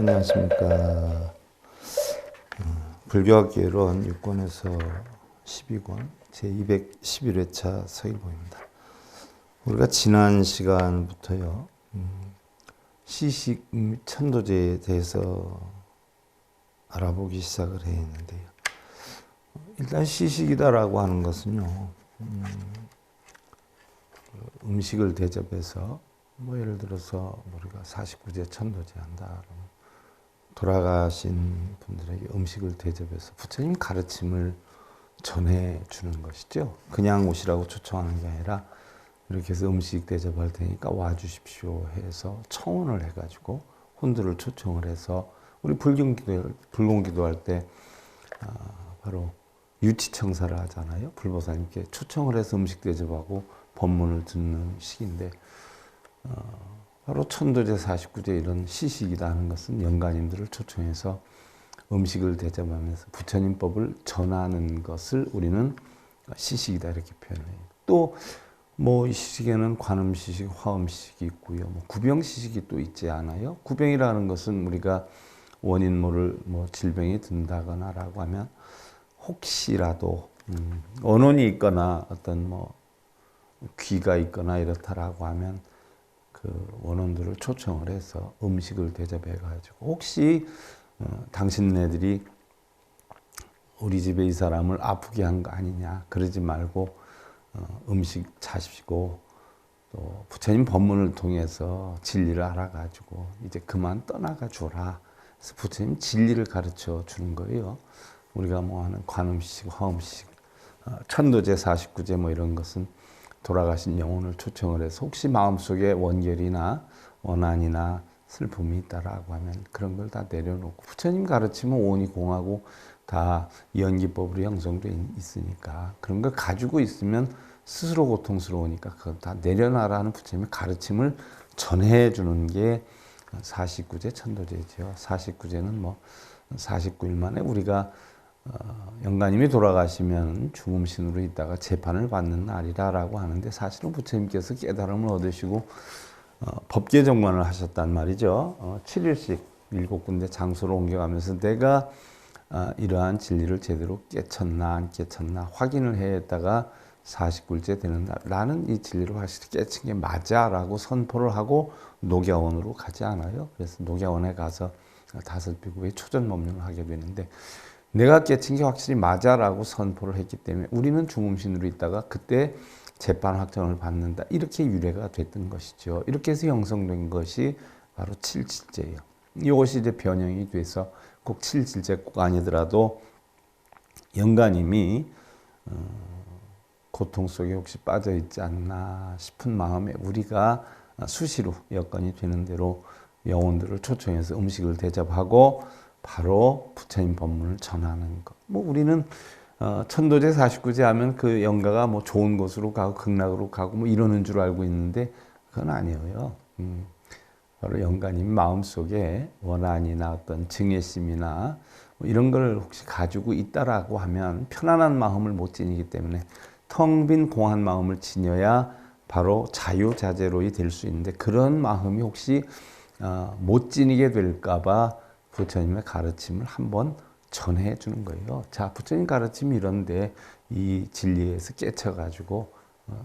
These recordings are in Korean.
안녕하십니까. 불교학개론 6권에서 12권 제211회차 서일보입니다. 우리가 지난 시간부터요, 시식 천도제에 대해서 알아보기 시작을 했는데요. 일단 시식이다라고 하는 것은요, 음식을 대접해서 예를 들어서 우리가 49제 천도제 한다 그러면 돌아가신 분들에게 음식을 대접해서 부처님 가르침을 전해주는 것이죠. 그냥 오시라고 초청하는 게 아니라 이렇게 해서 음식 대접할 테니까 와주십시오 해서 청혼을 해가지고 혼두를 초청을 해서 우리 불공기도할 때 바로 유치청사를 하잖아요. 불보살님께 초청을 해서 음식 대접하고 법문을 듣는 시기인데 바로 천도제 49제 이런 시식이다 하는 것은 영가님들을 초청해서 음식을 대접하면서 부처님 법을 전하는 것을 우리는 시식이다 이렇게 표현해요. 또 이 시식에는 관음시식, 화음시식이 있고요. 구병시식이 또 있지 않아요? 구병이라는 것은 우리가 원인 모를 질병이 든다거나라고 하면 혹시라도 언혼이 있거나 어떤 귀가 있거나 이렇다라고 하면 그 원혼들을 초청을 해서 음식을 대접해가지고 혹시 당신네들이 우리 집에 이 사람을 아프게 한 거 아니냐 그러지 말고 음식 자십시고 또 부처님 법문을 통해서 진리를 알아가지고 이제 그만 떠나가 주라. 그래서 부처님 진리를 가르쳐 주는 거예요. 우리가 하는 관음시식, 화음시식, 천도제 49제 이런 것은 돌아가신 영혼을 초청을 해서 혹시 마음속에 원결이나 원한이나 슬픔이 있다라고 하면 그런 걸 다 내려놓고 부처님 가르치면 오온이 공하고 다 연기법으로 형성되어 있으니까 그런 걸 가지고 있으면 스스로 고통스러우니까 그걸 다 내려놔라는 부처님의 가르침을 전해주는 게 49제 천도제죠. 49제는 49일 만에 우리가 영가님이 돌아가시면 중음신으로 있다가 재판을 받는 날이라고 하는데 사실은 부처님께서 깨달음을 얻으시고 법계정관을 하셨단 말이죠. 7일씩 7군데 장소로 옮겨가면서 내가 이러한 진리를 제대로 깨쳤나 안 깨쳤나 확인을 했다가 49일째 되는 날 나는 이 진리를 확실히 깨친 게 맞아 라고 선포를 하고 녹야원으로 가지 않아요. 그래서 녹야원에 가서 5비구의 초전법령을 하게 되는데 내가 깨친 게 확실히 맞아라고 선포를 했기 때문에 우리는 중음신으로 있다가 그때 재판 확정을 받는다. 이렇게 유래가 됐던 것이죠. 이렇게 해서 형성된 것이 바로 7질제예요. 이것이 이제 변형이 돼서 꼭 7질제 꼭 아니더라도 영가님이 고통 속에 혹시 빠져 있지 않나 싶은 마음에 우리가 수시로 여건이 되는 대로 영혼들을 초청해서 음식을 대접하고 바로 부처님 법문을 전하는 것. 우리는 천도제 49제 하면 그 영가가 좋은 곳으로 가고 극락으로 가고 이러는 줄 알고 있는데 그건 아니에요. 바로 영가님 마음속에 원한이나 어떤 증애심이나 이런 걸 혹시 가지고 있다라고 하면 편안한 마음을 못 지니기 때문에 텅 빈 공한 마음을 지녀야 바로 자유자재로이 될 수 있는데 그런 마음이 혹시 못 지니게 될까 봐 부처님의 가르침을 한번 전해 주는 거예요. 자, 부처님 가르침이 이런데 이 진리에서 깨쳐가지고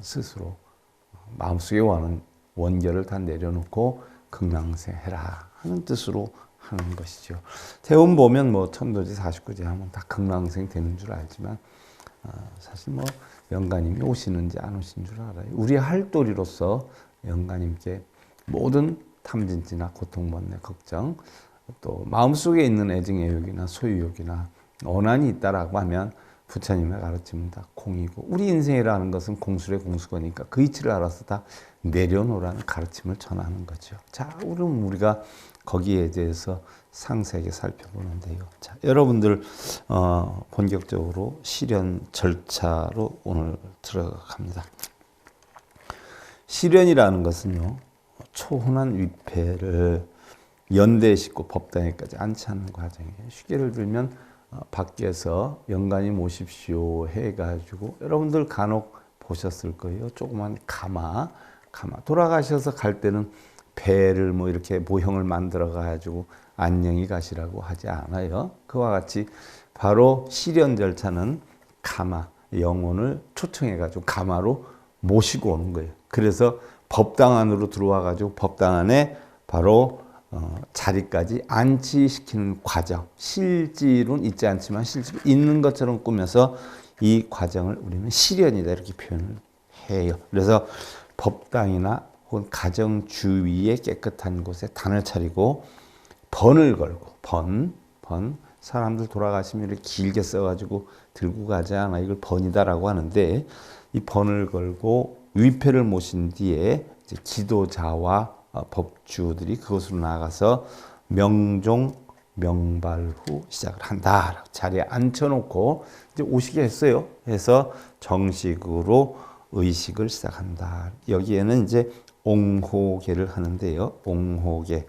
스스로 마음속에 와는 원결을 다 내려놓고 극락생해라 하는 뜻으로 하는 것이죠. 대부분 보면 뭐 천도제 49제 하면 다 극락생 되는 줄 알지만 사실 뭐 영가님이 오시는지 안 오신 줄 알아요. 우리의 할도리로서 영가님께 모든 탐진치나 고통, 번뇌, 걱정, 또 마음속에 있는 애증애욕이나 소유욕이나 원한이 있다라고 하면 부처님의 가르침은 다 공이고, 우리 인생이라는 것은 공술의 공수거니까 그 이치를 알아서 다 내려놓으라는 가르침을 전하는 거죠. 자, 그럼 우리가 거기에 대해서 상세하게 살펴보는데요. 자, 여러분들 본격적으로 실현 절차로 오늘 들어갑니다. 실현이라는 것은요, 초훈한 위패를 연대에 싣고 법당에까지 안치하는 과정이에요. 쉽게 예를 들면 밖에서 영가님 오십시오 해가지고, 여러분들 간혹 보셨을 거예요. 조그만 가마 돌아가셔서 갈 때는 배를 뭐 이렇게 모형을 만들어 가지고 안녕히 가시라고 하지 않아요. 그와 같이 바로 실현 절차는 가마, 영혼을 초청해 가지고 가마로 모시고 오는 거예요. 그래서 법당 안으로 들어와 가지고 법당 안에 바로 자리까지 안치시키는 과정, 실질은 있지 않지만 실제로 있는 것처럼 꾸며서 이 과정을 우리는 실현이다 이렇게 표현을 해요. 그래서 법당이나 혹은 가정 주위에 깨끗한 곳에 단을 차리고 번을 걸고, 번 사람들 돌아가시면 이렇게 길게 써가지고 들고 가지 않아, 이걸 번이다라고 하는데, 이 번을 걸고 위패를 모신 뒤에 이제 지도자와 법주들이 그곳으로 나가서 명종 명발 후 시작을 한다. 자리에 앉혀놓고 이제 오시게 했어요. 해서 정식으로 의식을 시작한다. 여기에는 이제 옹호계를 하는데요. 옹호계,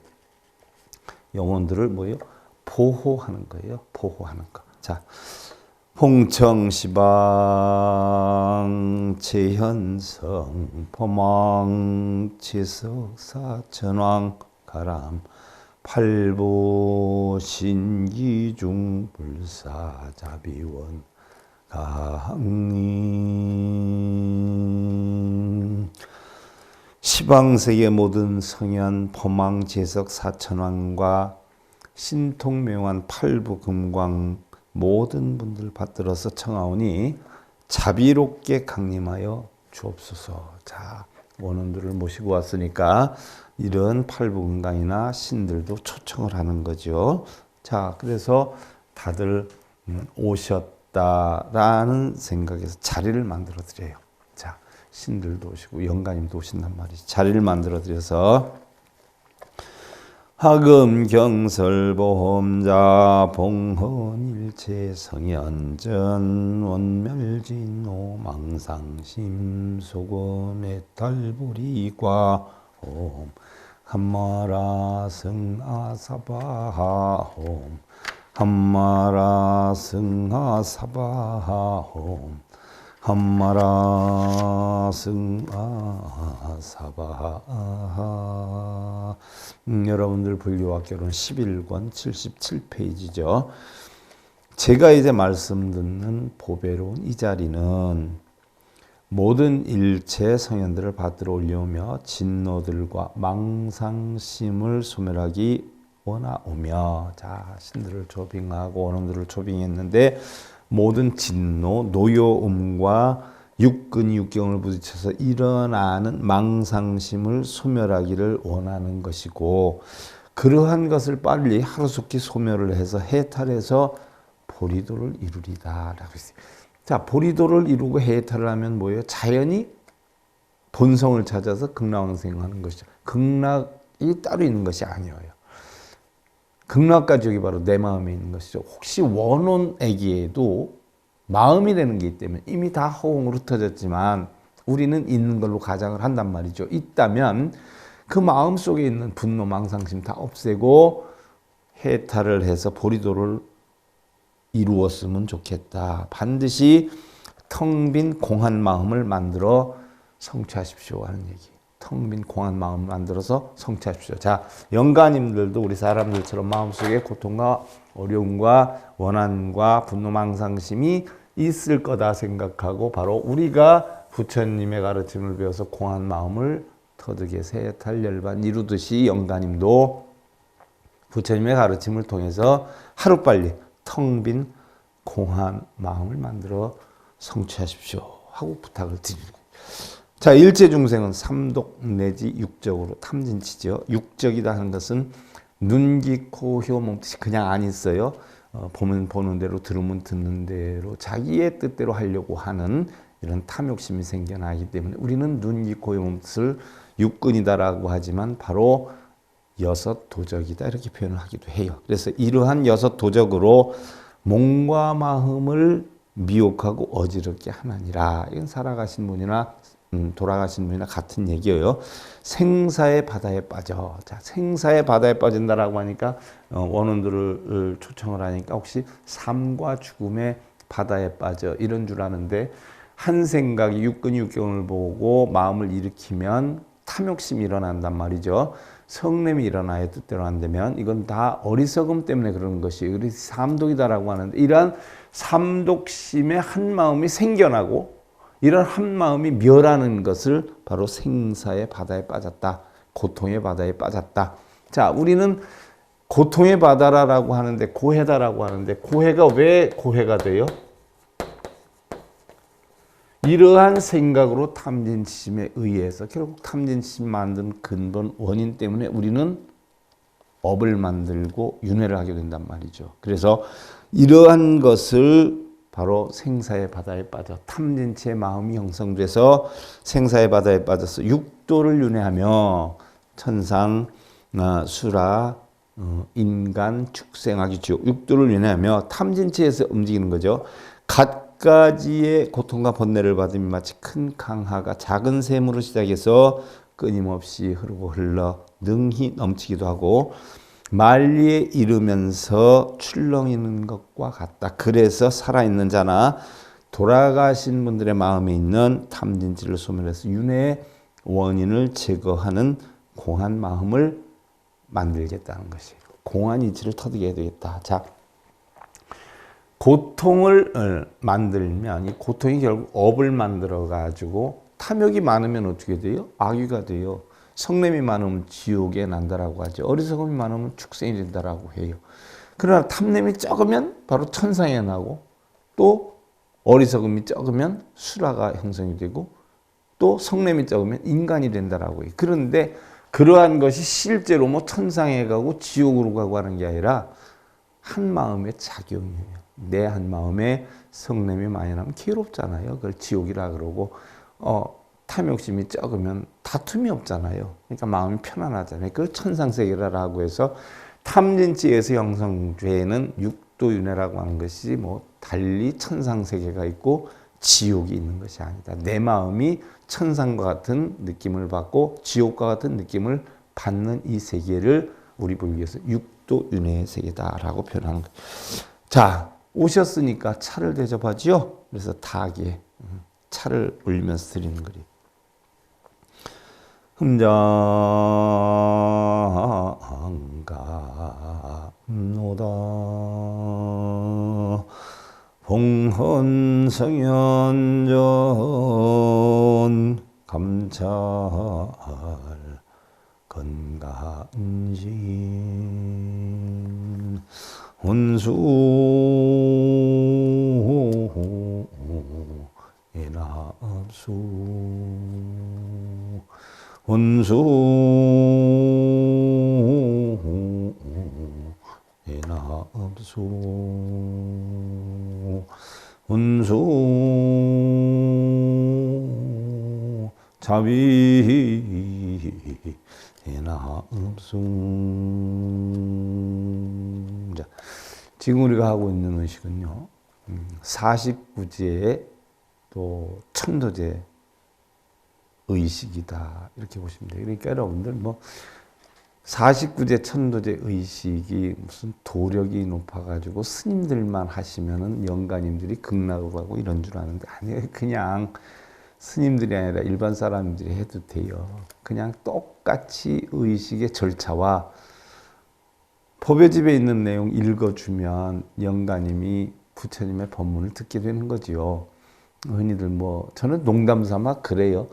영혼들을 뭐예요? 보호하는 거예요. 보호하는 거. 자, 홍청시방 제현성 포망 지석사 전왕 가람 팔보 신기중 불사자비원 강림 시방세계 모든 성현 포망 제석 사천왕과 신통명한 팔부 금광 모든 분들 받들어서 청하오니 자비롭게 강림하여 주옵소서. 자, 원혼들을 모시고 왔으니까 이런 팔부금강이나 신들도 초청을 하는 거죠. 자, 그래서 다들 오셨다라는 생각에서 자리를 만들어 드려요. 자, 신들도 오시고 영가님도 오신단 말이지. 자리를 만들어 드려서 하금 경설보험자 봉헌일체 성현전 원멸진노 망상심 소곤의 달부리과 옴 한마라 승하사바하 옴 한마라 승하사바하 옴 한마라 승하사바하. 여러분들 불교학개론 11권 77페이지죠. 제가 이제 말씀 듣는 보배로운 이 자리는 모든 일체 성현들을 받들어 올려오며 진노들과 망상심을 소멸하기 원하오며, 자, 신들을 조빙하고 원혼들을 조빙했는데 모든 진노, 노여움과 육근이 육경을 부딪혀서 일어나는 망상심을 소멸하기를 원하는 것이고, 그러한 것을 빨리 하루속히 소멸을 해서 해탈해서 보리도를 이루리다 라고 했어요. 자, 보리도를 이루고 해탈을 하면 뭐예요? 자연히 본성을 찾아서 극락왕생하는 것이죠. 극락이 따로 있는 것이 아니에요. 극락까지 여기 바로 내 마음에 있는 것이죠. 혹시 원혼에게도 마음이 되는 게 있기 때문에 이미 다 허공으로 흩어졌지만 우리는 있는 걸로 가정을 한단 말이죠. 있다면 그 마음 속에 있는 분노, 망상심 다 없애고 해탈을 해서 보리도를 이루었으면 좋겠다. 반드시 텅 빈 공한 마음을 만들어 성취하십시오 하는 얘기. 텅 빈 공한 마음을 만들어서 성취하십시오. 자, 영가님들도 우리 사람들처럼 마음속에 고통과 어려움과 원한과 분노, 망상심이 있을 거다 생각하고 바로 우리가 부처님의 가르침을 배워서 공한 마음을 터득에 세탈 열반 이루듯이 영가님도 부처님의 가르침을 통해서 하루빨리 텅 빈 공한 마음을 만들어 성취하십시오 하고 부탁을 드립니다. 자, 일체 중생은 삼독 내지 육적으로 탐진치죠. 육적이다 하는 것은 눈, 귀, 코, 혀, 몸뜻이 그냥 안 있어요. 보면 보는 대로, 들으면 듣는 대로 자기의 뜻대로 하려고 하는 이런 탐욕심이 생겨나기 때문에 우리는 눈, 귀, 코, 혀, 몸뜻을 육근이다라고 하지만 바로 여섯 도적이다 이렇게 표현을 하기도 해요. 그래서 이러한 여섯 도적으로 몸과 마음을 미혹하고 어지럽게 하나니라. 이건 살아가신 분이나 돌아가신 분이나 같은 얘기예요. 생사의 바다에 빠져. 자, 생사의 바다에 빠진다라고 하니까 원혼들을 초청을 하니까 혹시 삶과 죽음의 바다에 빠져 이런 줄 아는데 한 생각이 육근이 육경을 보고 마음을 일으키면 탐욕심이 일어난단 말이죠. 성냄이 일어나야 뜻대로 안 되면 이건 다 어리석음 때문에 그러는 것이 우리 삼독이다라고 하는데 이러한 삼독심의 한 마음이 생겨나고 이런 한 마음이 멸하는 것을 바로 생사의 바다에 빠졌다. 고통의 바다에 빠졌다. 자, 우리는 고통의 바다라고 하는데 고해다라고 하는데 고해가 왜 고해가 돼요? 이러한 생각으로 탐진치심에 의해서 결국 탐진치심 만든 근본 원인 때문에 우리는 업을 만들고 윤회를 하게 된단 말이죠. 그래서 이러한 것을 바로 생사의 바다에 빠져 탐진치의 마음이 형성돼서 생사의 바다에 빠져서 육도를 윤회하며 천상, 수라, 인간, 축생하기 지옥 육도를 윤회하며 탐진치에서 움직이는 거죠. 갖가지의 고통과 번뇌를 받으면 마치 큰 강하가 작은 샘으로 시작해서 끊임없이 흐르고 흘러 능히 넘치기도 하고 만리에 이르면서 출렁이는 것과 같다. 그래서 살아있는 자나 돌아가신 분들의 마음에 있는 탐진치를 소멸해서 윤회의 원인을 제거하는 공한 마음을 만들겠다는 것이에요. 공한 이치를 터득해야 되겠다. 자, 고통을 만들면 이 고통이 결국 업을 만들어 가지고 탐욕이 많으면 어떻게 돼요? 악귀가 돼요. 성냄이 많으면 지옥에 난다라고 하죠. 어리석음이 많으면 축생이 된다라고 해요. 그러나 탐냄이 적으면 바로 천상에 나고 또 어리석음이 적으면 수라가 형성이 되고 또 성냄이 적으면 인간이 된다라고 해요. 그런데 그러한 것이 실제로 뭐 천상에 가고 지옥으로 가고 하는 게 아니라 한 마음의 작용이에요. 내 한 마음에 성냄이 많이 나면 괴롭잖아요. 그걸 지옥이라 그러고 탐욕심이 적으면 다툼이 없잖아요. 그러니까 마음이 편안하잖아요. 그걸 천상세계라고 해서 탐진치에서 형성되는 육도윤회라고 하는 것이 뭐 달리 천상세계가 있고 지옥이 있는 것이 아니다. 내 마음이 천상과 같은 느낌을 받고 지옥과 같은 느낌을 받는 이 세계를 우리 불교에서 육도윤회의 세계다라고 표현하는 거예요. 자, 오셨으니까 차를 대접하지요. 그래서 타하게 차를 올리면서 드리는 거리. 흠장감노다 봉헌성현전 감찰 건강진 혼수 에나압수 혼수 에나압수 혼수 자비 에나압수. 자, 지금 우리가 하고 있는 의식은요, 49제의 또 천도제 의식이다 이렇게 보시면 돼요. 그러니까 여러분들 뭐 49제 천도제 의식이 무슨 도력이 높아가지고 스님들만 하시면은 영가님들이 극락으로 가고 이런 줄 아는데 아니에요. 그냥 스님들이 아니라 일반 사람들이 해도 돼요. 그냥 똑같이 의식의 절차와 법요집에 있는 내용 읽어주면 영가님이 부처님의 법문을 듣게 되는 거지요. 흔히들 뭐 저는 농담 삼아 그래요.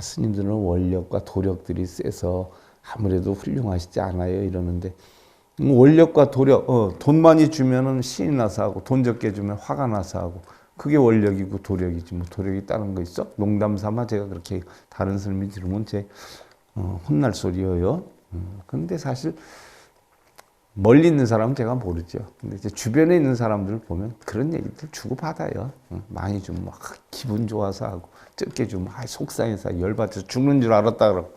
스님들은 원력과 도력들이 세서 아무래도 훌륭하시지 않아요 이러는데, 원력과 도력, 돈 많이 주면은 신이 나서 하고 돈 적게 주면 화가 나서 하고, 그게 원력이고 도력이지 뭐 도력이 다른 거 있어? 농담 삼아 제가 그렇게 다른 스님이 들으면 제 혼날 소리예요. 근데 사실 멀리 있는 사람은 제가 모르죠. 근데 이제 주변에 있는 사람들을 보면 그런 얘기들 주고받아요. 많이 주면 막 기분 좋아서 하고, 적게 주면 속상해서 열받아서 죽는 줄 알았다 그러고,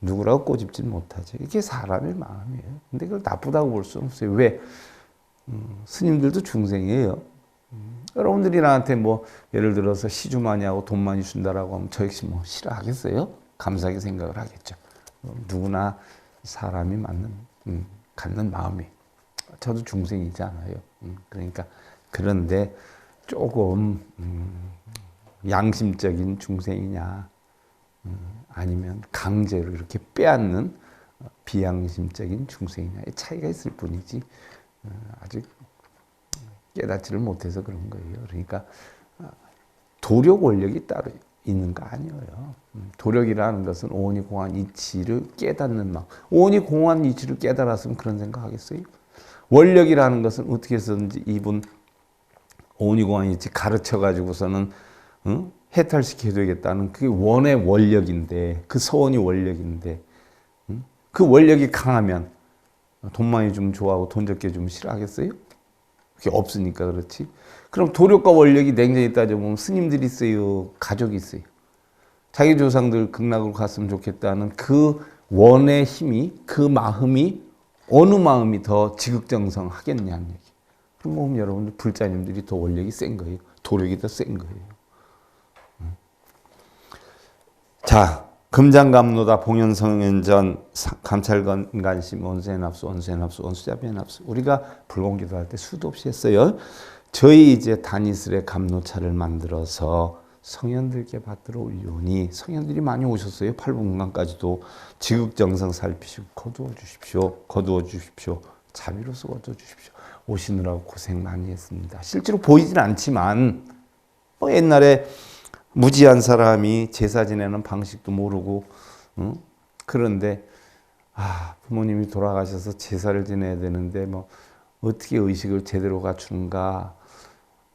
누구라고 꼬집진 못하죠. 이게 사람의 마음이에요. 근데 그걸 나쁘다고 볼 수는 없어요. 왜? 스님들도 중생이에요. 여러분들이 나한테 뭐 예를 들어서 시주 많이 하고 돈 많이 준다라고 하면 저 역시 뭐 싫어하겠어요? 감사하게 생각을 하겠죠. 누구나 사람이 갖는 마음이, 저도 중생이잖아요. 그러니까 그런데 조금 양심적인 중생이냐, 아니면 강제로 이렇게 빼앗는 비양심적인 중생이냐의 차이가 있을 뿐이지, 아직 깨닫지를 못해서 그런 거예요. 그러니까 도력 원력이 따로 있는 거 아니에요. 도력이라는 것은 오온이 공한 이치를 깨닫는 마음. 오온이 공한 이치를 깨달았으면 그런 생각 하겠어요? 원력이라는 것은 어떻게 해서든지 이분 오온이 공한 이치 가르쳐 가지고서는 해탈시켜야 되겠다는 그게 원의 원력인데, 그 서원이 원력인데, 그 원력이 강하면 돈 많이 주면 좋아하고 돈 적게 주면 싫어하겠어요? 그게 없으니까 그렇지. 그럼 도력과 원력이 냉정히 따져보면 스님들이 있어요, 가족이 있어요. 자기 조상들 극락으로 갔으면 좋겠다는 그 원의 힘이, 그 마음이 어느 마음이 더 지극정성 하겠냐는 얘기. 그럼 여러분들 불자님들이 더 원력이 센 거예요. 도력이 더 센 거예요. 자, 금장감로다 봉연성현전 감찰건간심 원수의납수 원수의납수 원수자비의납수, 우리가 불공기도 할 때 수도 없이 했어요. 저희 이제 단이슬의 감로차를 만들어서 성현들께 받들어 올리오니, 성현들이 많이 오셨어요. 팔분간까지도 지극정성 살피시고 거두어 주십시오. 자비로서 거두어 주십시오. 오시느라고 고생 많이 했습니다. 실제로 보이진 않지만 뭐 옛날에 무지한 사람이 제사 지내는 방식도 모르고, 그런데 부모님이 돌아가셔서 제사를 지내야 되는데 뭐 어떻게 의식을 제대로 갖추는가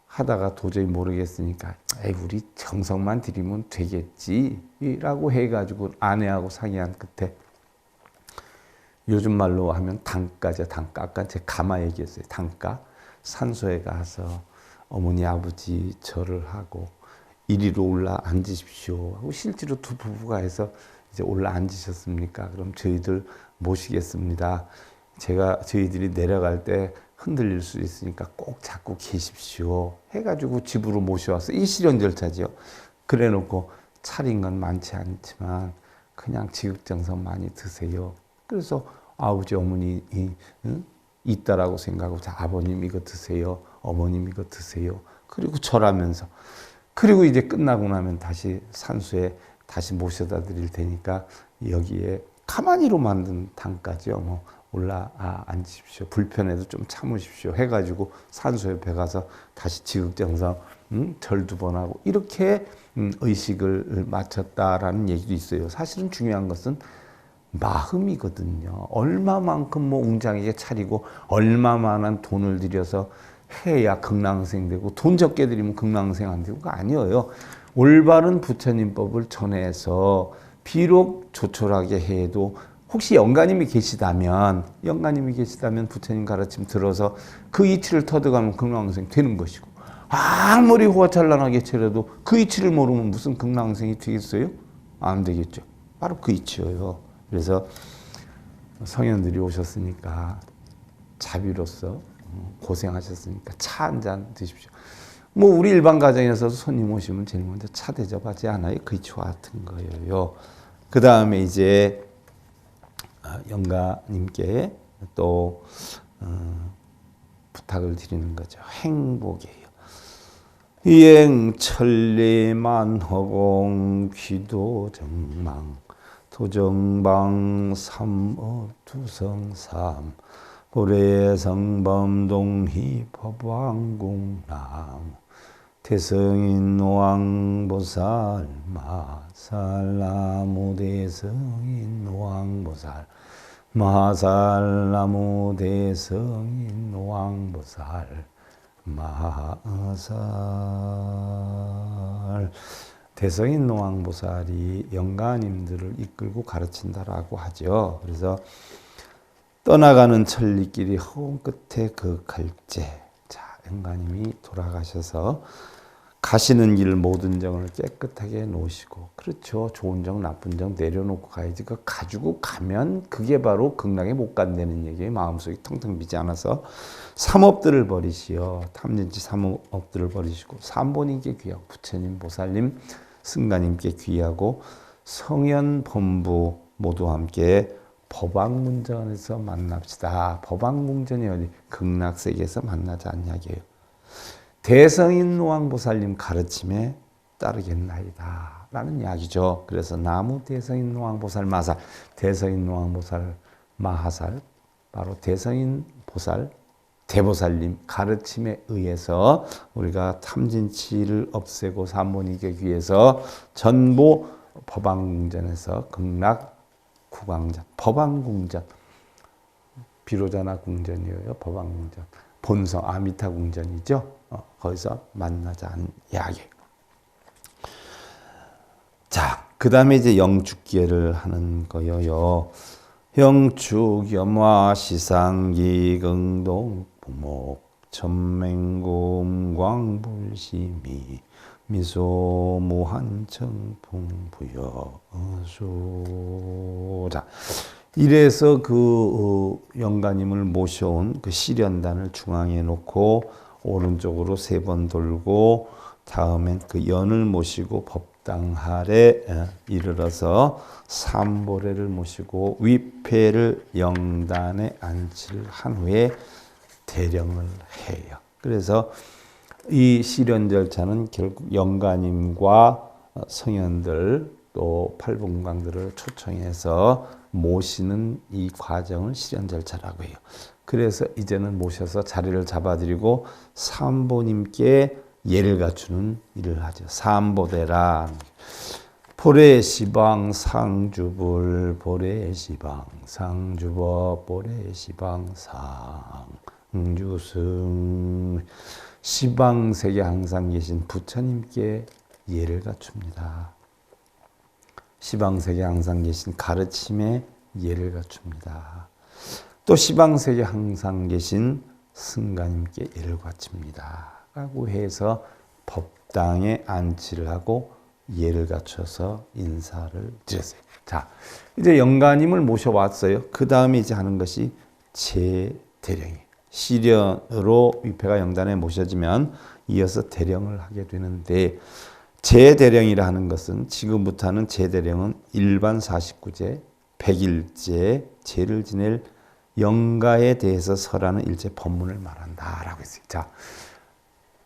하다가 도저히 모르겠으니까 우리 정성만 드리면 되겠지라고 해가지고 아내하고 상의한 끝에, 요즘 말로 하면 단가죠. 단가. 아까 제 가마 얘기했어요. 단가. 산소에 가서 어머니 아버지 절을 하고 이리로 올라 앉으십시오 하고, 실제로 두 부부가 해서 이제 올라 앉으셨습니까? 그럼 저희들 모시겠습니다. 저희들이 내려갈 때 흔들릴 수 있으니까 꼭 잡고 계십시오 해가지고 집으로 모셔와서, 이 실현 절차죠. 그래 놓고 차린 건 많지 않지만 그냥 지극정성 많이 드세요. 그래서 아버지 어머니 있다라고 생각하고, 자, 아버님 이거 드세요, 어머님 이거 드세요. 그리고 절하면서, 그리고 이제 끝나고 나면 다시 산수에 다시 모셔다 드릴 테니까 여기에 가만히로 만든 단가죠. 뭐 올라 앉으십시오. 불편해도 좀 참으십시오 해가지고 산수 옆에 가서 다시 지극정성 절 2번 하고, 이렇게 의식을 마쳤다라는 얘기도 있어요. 사실은 중요한 것은 마음이거든요. 얼마만큼 뭐 웅장하게 차리고 얼마만한 돈을 들여서 해야 극락생 되고, 돈 적게 들이면 극락생 안 되고, 그거 아니에요. 올바른 부처님법을 전해서 비록 조촐하게 해도, 혹시 영가님이 계시다면 부처님 가르침 들어서 그 이치를 터득하면 극락생 되는 것이고, 아무리 호화찬란하게 차려도 그 이치를 모르면 무슨 극락생이 되겠어요? 안 되겠죠. 바로 그 이치예요. 그래서 성현들이 오셨으니까 자비로서 고생하셨으니까 차 한 잔 드십시오. 뭐 우리 일반 가정에서도 손님 오시면 제일 먼저 차 대접하지 않아요? 그 이치와 같은 거예요. 그 다음에 이제 영가님께 또 부탁을 드리는 거죠. 행복이에요. 이행 천리만 허공 귀도정망 도정방 삼업두성삼 보례성범동희 법왕궁남 대성인 왕보살 마살 나무 대성인 왕보살 마살 나무 대성인 왕보살 마살. 대성인 왕보살이 영가님들을 이끌고 가르친다라고 하죠. 그래서 떠나가는 천리길이 허운 끝에 그 갈제. 자, 영가님이 돌아가셔서 가시는 길 모든 정을 깨끗하게 놓으시고, 그렇죠. 좋은 정, 나쁜 정 내려놓고 가야지. 그거 가지고 가면 그게 바로 극락에 못 간다는 얘기예요. 마음속이 텅텅 비지 않아서 삼업들을 버리시어. 탐진치 삼업들을 버리시고 삼본인께 귀하고 부처님, 보살님, 승가님께 귀하고 성현, 범부 모두 함께 법왕문전에서 만납시다. 법왕문전이 어디? 극락세계에서 만나자 이야기예요. 대성인 노왕보살님 가르침에 따르겠나이다 라는 이야기죠. 그래서 나무 대성인 노왕보살 마살, 대성인 노왕보살 마하살, 바로 대성인 보살, 대보살님 가르침에 의해서 우리가 탐진치를 없애고 삼본이계 귀해서 전부 법왕궁전에서 극락 구광전, 법왕궁전, 비로자나 궁전이에요. 법왕궁전, 본성 아미타 궁전이죠. 거기서 만나자는 이야기. 자, 그 다음에 이제 영축기를 하는 거예요. 영축 염화 시상기 긍동 부목 천맹곰 광불심이 미소 무한청풍 부여수. 자, 이래서 그 영가님을 모셔온 그 시련단을 중앙에 놓고 오른쪽으로 3번 돌고 다음엔 그 연을 모시고 법당할에 이르러서 삼보례를 모시고 위패를 영단에 안치를 한 후에 대령을 해요. 그래서 이 시련 절차는 결국 영가님과 성현들 또 팔분광들을 초청해서 모시는 이 과정을 시련 절차라고 해요. 그래서 이제는 모셔서 자리를 잡아드리고 삼보님께 예를 갖추는 일을 하죠. 삼보대라. 보례시방 상주불 보례시방 상주법 보례시방 상주승. 시방세계 항상 계신 부처님께 예를 갖춥니다. 시방세계 항상 계신 가르침에 예를 갖춥니다. 또 시방세계 항상 계신 승가님께 예를 갖춥니다. 라고 해서 법당에 안치를 하고 예를 갖춰서 인사를 드렸어요. 자, 이제 영가님을 모셔왔어요. 그 다음에 이제 하는 것이 제대령이에요. 시련으로 위패가 영단에 모셔지면 이어서 대령을 하게 되는데, 제대령이라 하는 것은 지금부터는 제대령은 일반 49제, 100일째 제를 지낼 영가에 대해서 설하는 일제 법문을 말한다라고 했어요. 자,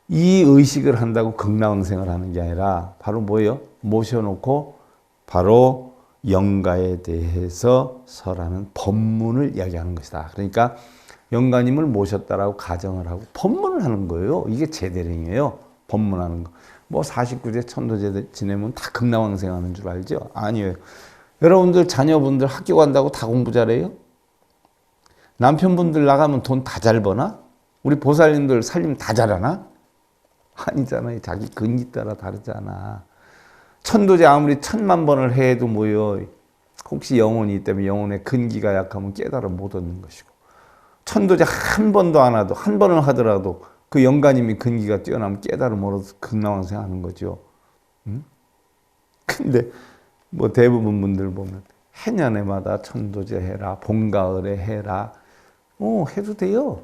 이 의식을 한다고 극락왕생을 하는 게 아니라 바로 뭐예요? 모셔놓고 바로 영가에 대해서 설하는 법문을 이야기하는 것이다. 그러니까 영가님을 모셨다라고 가정을 하고 법문을 하는 거예요. 이게 제대령이에요. 법문하는 거. 뭐 49제 천도제 지내면 다 극락왕생 하는 줄 알죠? 아니에요. 여러분들 자녀분들 학교 간다고 다 공부 잘해요? 남편분들 나가면 돈 다 잘 버나? 우리 보살님들 살림 다 잘하나? 아니잖아요. 자기 근기 따라 다르잖아. 천도제 아무리 1000만 번을 해도 뭐요? 혹시 영혼이 있다면 영혼의 근기가 약하면 깨달아 못 얻는 것이고, 천도제 한 번도 안 하도 한 번을 하더라도 그 영가님이 근기가 뛰어나면 깨달아 못 얻어서 극락왕생 하는 거죠. 응? 근데 뭐 대부분 분들 보면 해년에마다 천도제 해라, 봄가을에 해라, 해도 돼요.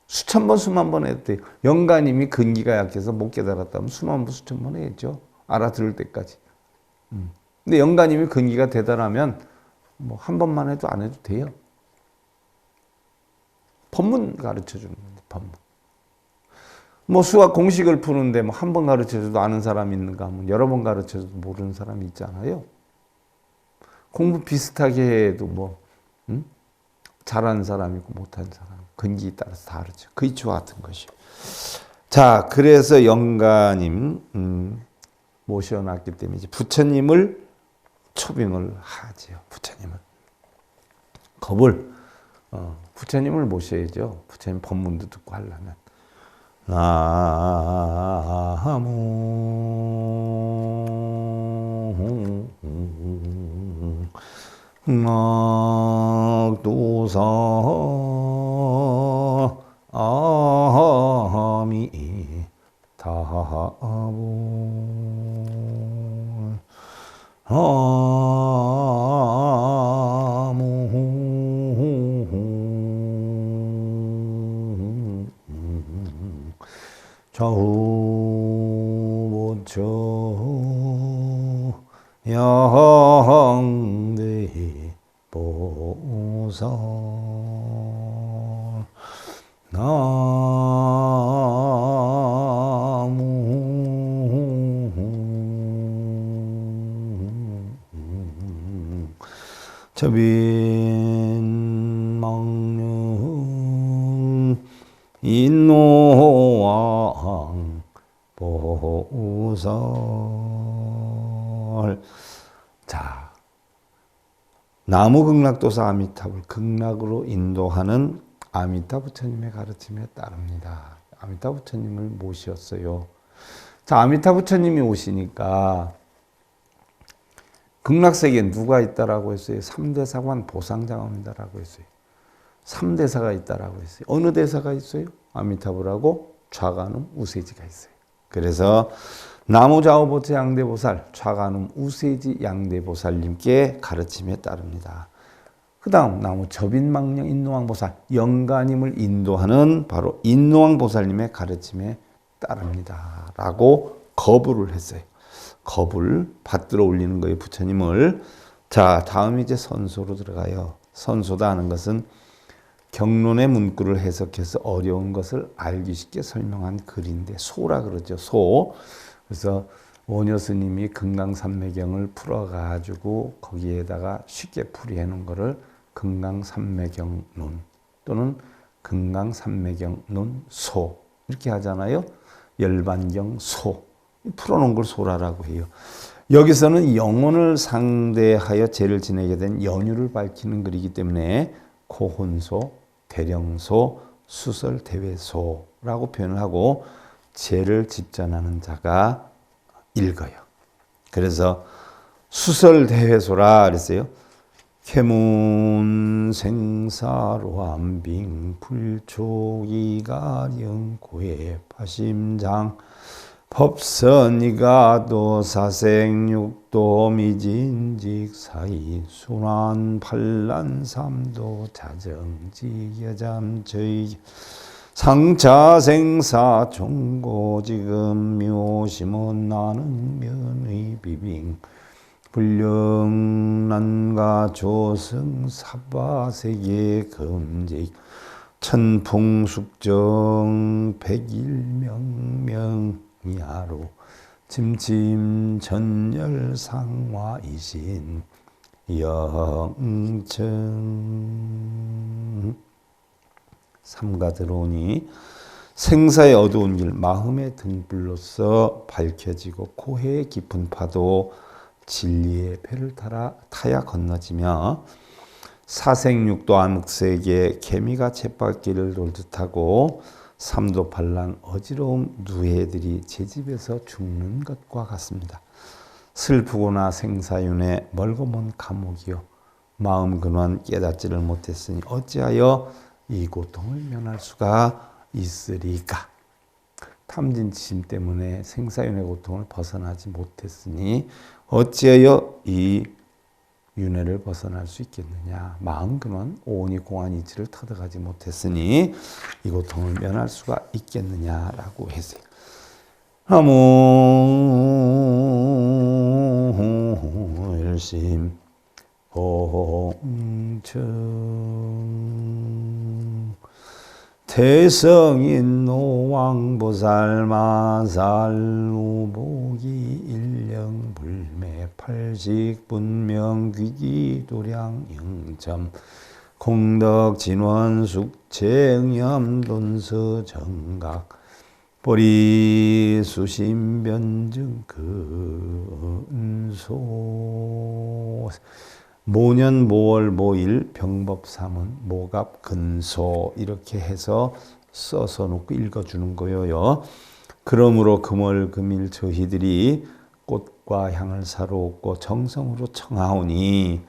수천 번, 수만 번 해도 돼요. 영가님이 근기가 약해서 못 깨달았다면 수만 번, 수천 번 해야죠. 알아들을 때까지. 근데 영가님이 근기가 대단하면 뭐 한 번만 해도 안 해도 돼요. 법문 가르쳐 주는 건데, 법문. 뭐 수학 공식을 푸는데 뭐 한 번 가르쳐줘도 아는 사람이 있는가 하면 여러 번 가르쳐줘도 모르는 사람이 있잖아요. 공부 비슷하게 해도 뭐 잘하는 사람이 있고 못하는 사람, 근기에 따라서 다르죠. 그 이치와 같은 것이. 자, 그래서 영가님 모셔놨기 때문에 이제 부처님을 초빙을 하지요. 부처님을 부처님을 모셔야죠. 부처님 법문도 듣고 하려면. 나무 낙도사 아미타불 좌우보처 양대 보살 나무 저빈망령 인노왕 보살. 자, 나무극락도사 아미타불 극락으로 인도하는 아미타 부처님의 가르침에 따릅니다. 아미타 부처님을 모셨어요. 자, 아미타 부처님이 오시니까 극락세계에 누가 있다라고 했어요? 3대사관 보상장엄이다라고 했어요. 3대사가 있다라고 했어요. 어느 대사가 있어요? 아미타불하고 좌간음 우세지가 있어요. 그래서 나무좌우보처 양대보살, 좌간음 우세지 양대보살님께 가르침에 따릅니다. 그 다음 나무 접인망령 인노왕보살, 영가님을 인도하는 바로 인노왕보살님의 가르침에 따릅니다. 라고 거부를 했어요. 겁을 받들어 올리는 거예요, 부처님을. 자, 다음 이제 선소로 들어가요. 선소다 하는 것은 경론의 문구를 해석해서 어려운 것을 알기 쉽게 설명한 글인데 소라 그러죠. 소. 그래서 원효 스님이 금강산매경을 풀어가지고 거기에다가 쉽게 풀이해 놓은 거를 금강산매경론 또는 금강산매경론 소 이렇게 하잖아요. 열반경 소. 풀어놓은 걸 소라라고 해요. 여기서는 영혼을 상대하여 죄를 지내게 된 연유를 밝히는 글이기 때문에 고혼소, 대령소, 수설대회소라고 표현을 하고 죄를 집전하는 자가 읽어요. 그래서 수설대회소라 그랬어요. 캐문생사로암빙 불초기가령고해 파심장 법선이가도 사생육도 미진직사이 순환반란삼도 자정지여잠저희 상차생사 종고지금 묘심은 나는 면의 비빙 불령난가 조승 사바세계 금직 천풍숙정 백일명명 야로 침침 전열상화이신 영청 삼가 들어오니 생사의 어두운 길 마음의 등불로서 밝혀지고 고해의 깊은 파도 진리의 배를 타야 건너지며 사생육도 암흑세계 개미가 쳇바퀴를 돌듯 하고 삼도팔랑 어지러움 누해들이 제 집에서 죽는 것과 같습니다. 슬프고나 생사윤회 멀고 먼 감옥이요 마음 근원 깨닫지를 못했으니 어찌하여 이 고통을 면할 수가 있으리까. 탐진치심 때문에 생사윤회 고통을 벗어나지 못했으니 어찌하여 이 윤회를 벗어날 수 있겠느냐. 마음 근원 오온이 공한 이치를 터득하지 못했으니 이 고통을 면할 수가 있겠느냐라고 했어요. 나무 열심 공청 태성인 노왕보살 마살 우복이 일령 불매 팔식 분명 귀기 도량 영점 공덕 진원 숙체 응염 돈서 정각 보리 수심 변증 근소 모년 모월 모일 병법 삼은 모갑 근소 이렇게 해서 써서 놓고 읽어주는 거예요. 그러므로 금월 금일 저희들이 꽃과 향을 사로옵고 정성으로 청하오니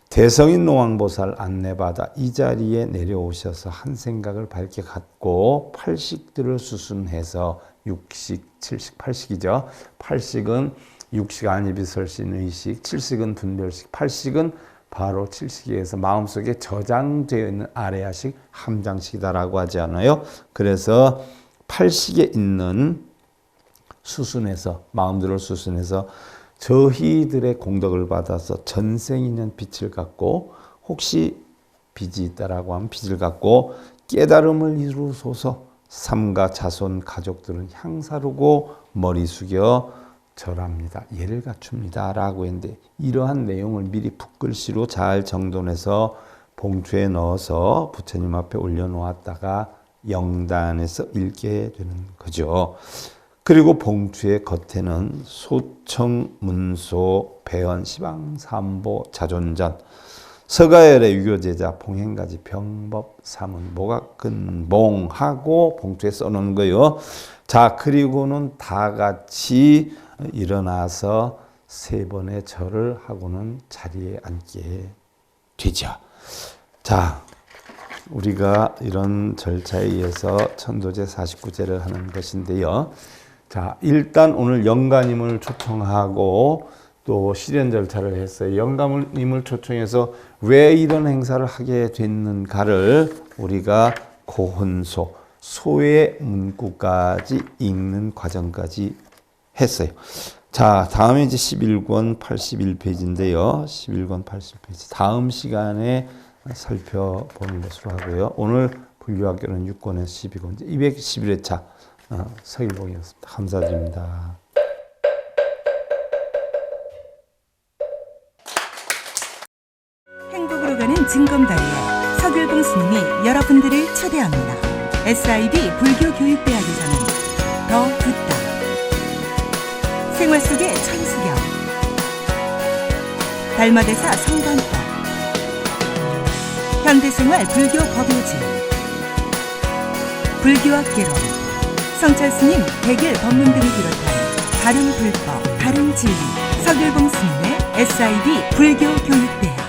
대성인 노왕보살 안내받아 이 자리에 내려오셔서 한 생각을 밝게 갖고 팔식들을 수순해서 육식, 칠식, 팔식이죠. 팔식은 육식 안이비설신 의식, 칠식은 분별식, 팔식은 바로 칠식에서 마음속에 저장되어 있는 아래야식 함장식이다라고 하지 않아요? 그래서 팔식에 있는 수순에서 마음들을 수순해서 저희들의 공덕을 받아서 전생이는 빛을 갖고 혹시 빚이 있다라고 하면 빚을 갖고 깨달음을 이루소서 삼가 자손 가족들은 향사르고 머리 숙여 절합니다. 예를 갖춥니다. 라고 했는데 이러한 내용을 미리 붓글씨로 잘 정돈해서 봉투에 넣어서 부처님 앞에 올려놓았다가 영단에서 읽게 되는 거죠. 그리고 봉투의 겉에는 소청, 문소, 배헌, 시방, 삼보, 자존전, 서가열의 유교제자, 봉행가지, 병법, 사문, 모각근, 봉하고 봉투에 써놓은 거예요. 자, 그리고는 다 같이 일어나서 3번의 절을 하고는 자리에 앉게 되죠. 자, 우리가 이런 절차에 의해서 천도제 49제를 하는 것인데요. 자, 일단 오늘 영가님을 초청하고 또 실현 절차를 했어요. 영가님을 초청해서 왜 이런 행사를 하게 됐는가를 우리가 고혼소, 소의 문구까지 읽는 과정까지 했어요. 자, 다음에 이제 11권 81페이지인데요. 11권 81페이지. 다음 시간에 살펴보는 것으로 하고요. 오늘 불교학교는 6권에서 12권, 211회차 서일봉이었습니다. 감사드립니다. 행복으로 가는 징검다리에 서길봉 스님이 여러분들을 초대합니다. SIB 불교교육대학에서는 더 듣다, 생활 속의 천수경, 달마대사 성관법, 현대생활 불교 법요지, 불교학개론, 성철스님 백일 법문 등을 비롯한 다른 불법, 다른 진리, 서길봉 스님의 SIB 불교교육대학.